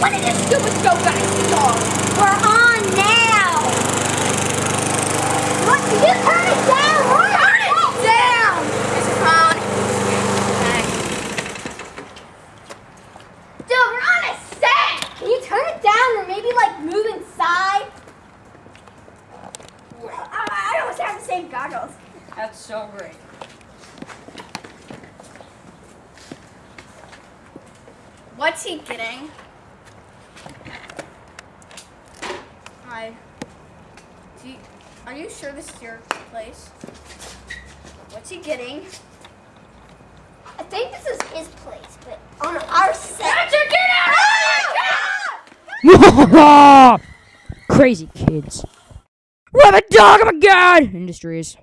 What did this stupid go back to dog? We're on now. What? You turn it down. Turn it down. It's on. Okay. Dude, we're on a set. Can you turn it down or maybe like move inside? I almost have the same goggles. That's so great. What's he getting? Hi. Are you sure this is your place? What's he getting? I think this is his place, but on our set. Patrick, get out! Crazy kids. Rabbit dog, oh my god! Industries.